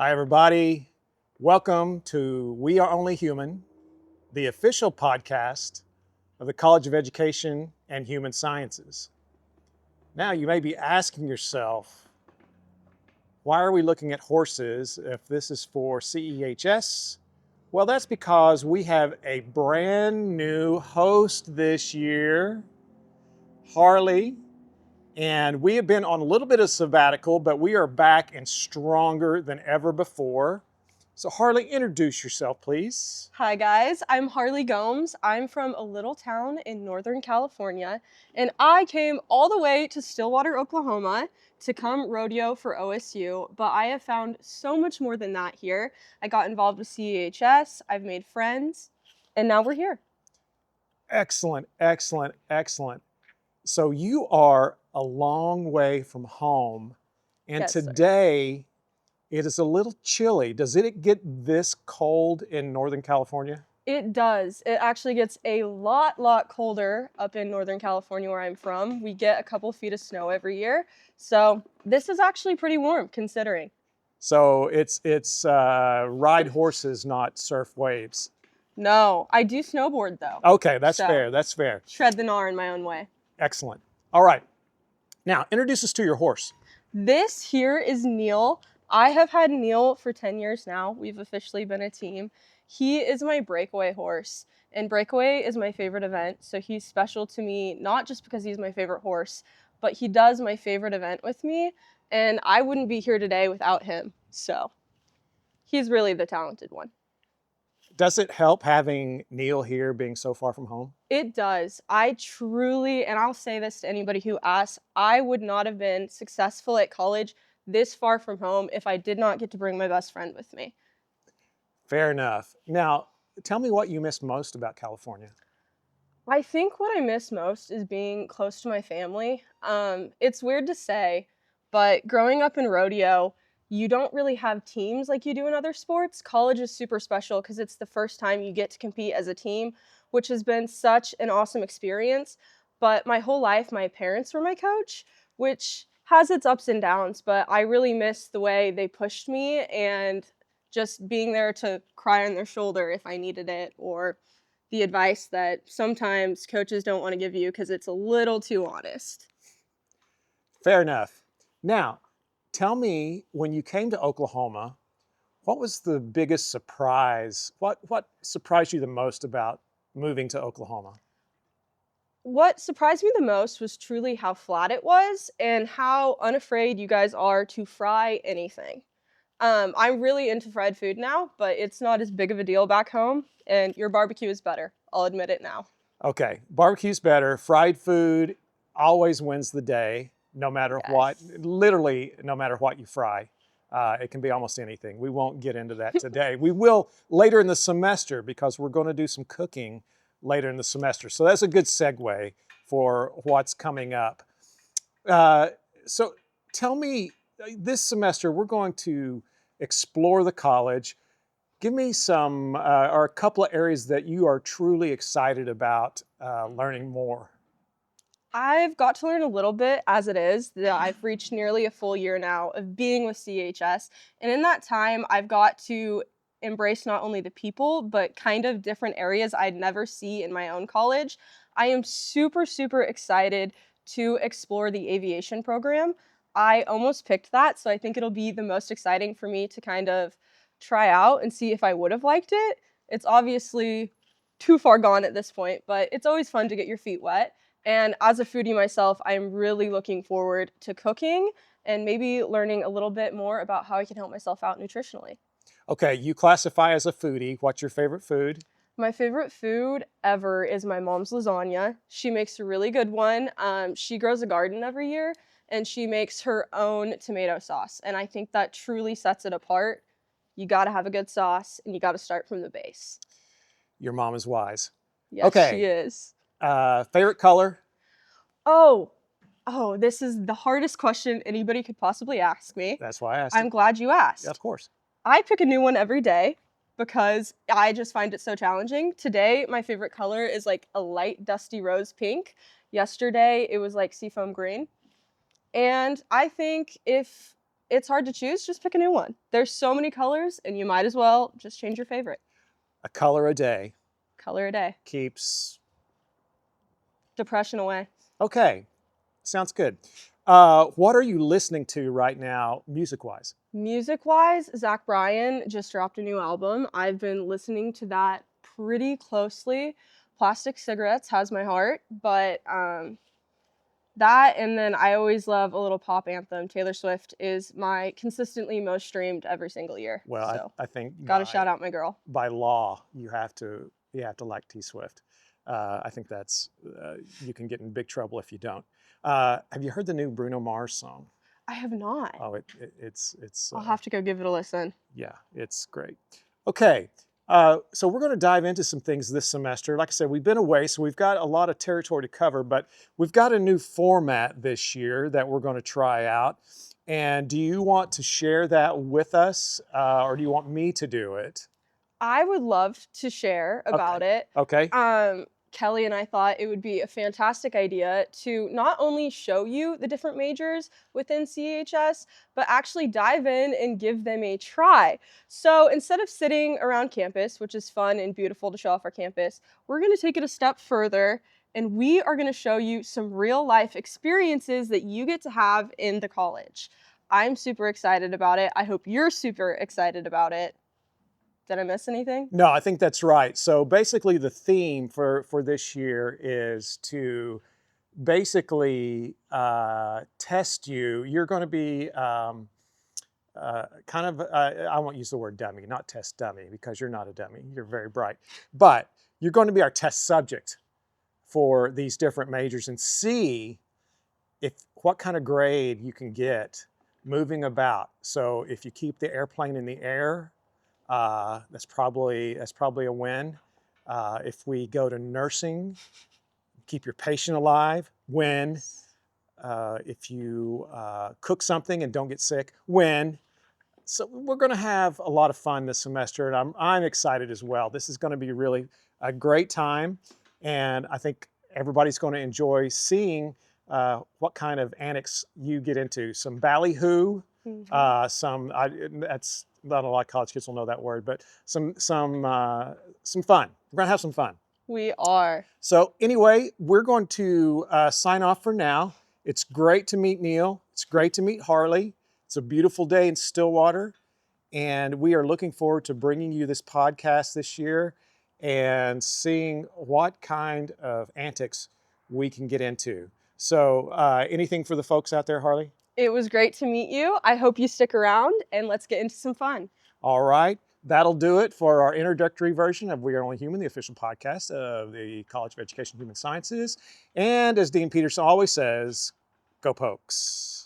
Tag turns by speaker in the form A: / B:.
A: Hi, everybody. Welcome to We Are Only Human, the official podcast of the College of Education and Human Sciences. Now, you may be asking yourself, why are we looking at horses if this is for CEHS? Well, that's because we have a brand new host this year, Harli. And we have been on a little bit of sabbatical, but we are back and stronger than ever before. So Harli, introduce yourself, please.
B: Hi guys, I'm Harli Gomes. I'm from a little town in Northern California, and I came all the way to Stillwater, Oklahoma to come rodeo for OSU, but I have found so much more than that here. I got involved with CEHS, I've made friends, and now we're here.
A: Excellent, excellent, excellent. So you are a long way from home, and
B: Yes, sir.
A: today it is a little chilly. Does it get this cold in Northern California?
B: It does. It actually gets a lot colder up in Northern California where I'm from. We get a couple feet of snow every year, so this is actually pretty warm considering.
A: So it's ride horses, not surf waves.
B: No, I do snowboard though.
A: Okay, that's
B: So,
A: fair. That's fair.
B: tread the gnar in my own way.
A: Excellent. All right. Now, introduce us to your horse.
B: This here is Neil. I have had Neil for 10 years now. We've officially been a team. He is my breakaway horse, and breakaway is my favorite event. So he's special to me, not just because he's my favorite horse, but he does my favorite event with me, and I wouldn't be here today without him. So he's really the talented one.
A: Does it help having Neil here being so far from home?
B: It does. I truly, and I'll say this to anybody who asks, I would not have been successful at college this far from home if I did not get to bring my best friend with me.
A: Fair enough. Now, tell me what you miss most about California.
B: I think what I miss most is being close to my family. It's weird to say, but growing up in rodeo, you don't really have teams like you do in other sports. College is super special because it's the first time you get to compete as a team, which has been such an awesome experience. But my whole life, my parents were my coach, which has its ups and downs, but I really miss the way they pushed me and just being there to cry on their shoulder if I needed it, or the advice that sometimes coaches don't want to give you because it's a little too honest.
A: Fair enough. Now, tell me, when you came to Oklahoma, what was the biggest surprise? What surprised you the most about moving to Oklahoma?
B: What surprised me the most was truly how flat it was and how unafraid you guys are to fry anything. I'm really into fried food now, but it's not as big of a deal back home, and your barbecue is better. I'll admit it now.
A: Okay, barbecue's better. Fried food always wins the day, no matter what,
B: Yes.
A: literally, no matter what you fry. It can be almost anything. We won't get into that today. We will later in the semester because we're going to do some cooking later in the semester. So that's a good segue for what's coming up. So tell me, this semester we're going to explore the college. Give me some, or a couple of areas that you are truly excited about learning more.
B: I've got to learn a little bit as it is. I've reached nearly a full year now of being with CHS. And in that time, I've got to embrace not only the people, but kind of different areas I'd never see in my own college. I am super excited to explore the aviation program. I almost picked that, so I think it'll be the most exciting for me to kind of try out and see if I would have liked it. It's obviously too far gone at this point, but it's always fun to get your feet wet. And as a foodie myself, I'm really looking forward to cooking and maybe learning a little bit more about how I can help myself out nutritionally.
A: Okay, you classify as a foodie. What's your favorite food?
B: My favorite food ever is my mom's lasagna. She makes a really good one. She grows a garden every year and she makes her own tomato sauce. And I think that truly sets it apart. You gotta have a good sauce and you gotta start from the base.
A: Your mom is wise.
B: Yes, she
A: Okay,
B: is.
A: favorite color?
B: Oh, this is the hardest question anybody could possibly ask me.
A: That's why I asked
B: I'm
A: it.
B: glad you
A: Yeah,
B: asked.
A: of course.
B: I pick a new one every day because I just find it so challenging. Today, my favorite color is like a light dusty rose pink. Yesterday, it was like seafoam green. And I think if it's hard to choose. Just pick a new one. There's so many colors, and you might as well just change your favorite.
A: A color a day
B: Color a day.
A: keeps.
B: Depression away.
A: Okay, sounds good. What are you listening to right now, music-wise?
B: Music-wise, Zach Bryan just dropped a new album. I've been listening to that pretty closely. Plastic Cigarettes has my heart, but that, and then I always love a little pop anthem. Taylor Swift is my consistently most streamed every single year.
A: Well,
B: So
A: I think
B: gotta shout out my girl.
A: by law you have to like T Swift. I think that's you can get in big trouble if you don't. Have you heard the new Bruno Mars song?
B: I have not.
A: Oh, it's.
B: I'll have to go give it a listen.
A: Yeah, it's great. Okay, so we're going to dive into some things this semester. Like I said, we've been away, so we've got a lot of territory to cover, but we've got a new format this year that we're going to try out. And do you want to share that with us, or do you want me to do it?
B: I would love to share about it.
A: Okay.
B: Kelly and I thought it would be a fantastic idea to not only show you the different majors within CHS, but actually dive in and give them a try. So instead of sitting around campus, which is fun and beautiful to show off our campus, we're going to take it a step further, and we are going to show you some real life experiences that you get to have in the college. I'm super excited about it. I hope you're super excited about it. Did I miss anything?
A: No, I think that's right. So basically the theme for this year is to basically test you. You're going to be kind of, I won't use the word dummy, not test dummy, because you're not a dummy. You're very bright. But you're going to be our test subject for these different majors and see what kind of grade you can get moving about. So if you keep the airplane in the air, that's probably a win. If we go to nursing, keep your patient alive, win. If you cook something and don't get sick, win. So we're going to have a lot of fun this semester, and I'm excited as well. This is going to be really a great time, and I think everybody's going to enjoy seeing what kind of antics you get into. Some ballyhoo, that's not a lot of college kids will know that word, but some fun. We're gonna have some fun.
B: We are.
A: So anyway, we're going to sign off for now. It's great to meet Neil. It's great to meet Harli. It's a beautiful day in Stillwater, and we are looking forward to bringing you this podcast this year and seeing what kind of antics we can get into. So anything for the folks out there, Harli?
B: It was great to meet you. I hope you stick around, and let's get into some fun.
A: All right. That'll do it for our introductory version of We Are Only Human, the official podcast of the College of Education and Human Sciences. And as Dean Peterson always says, go Pokes.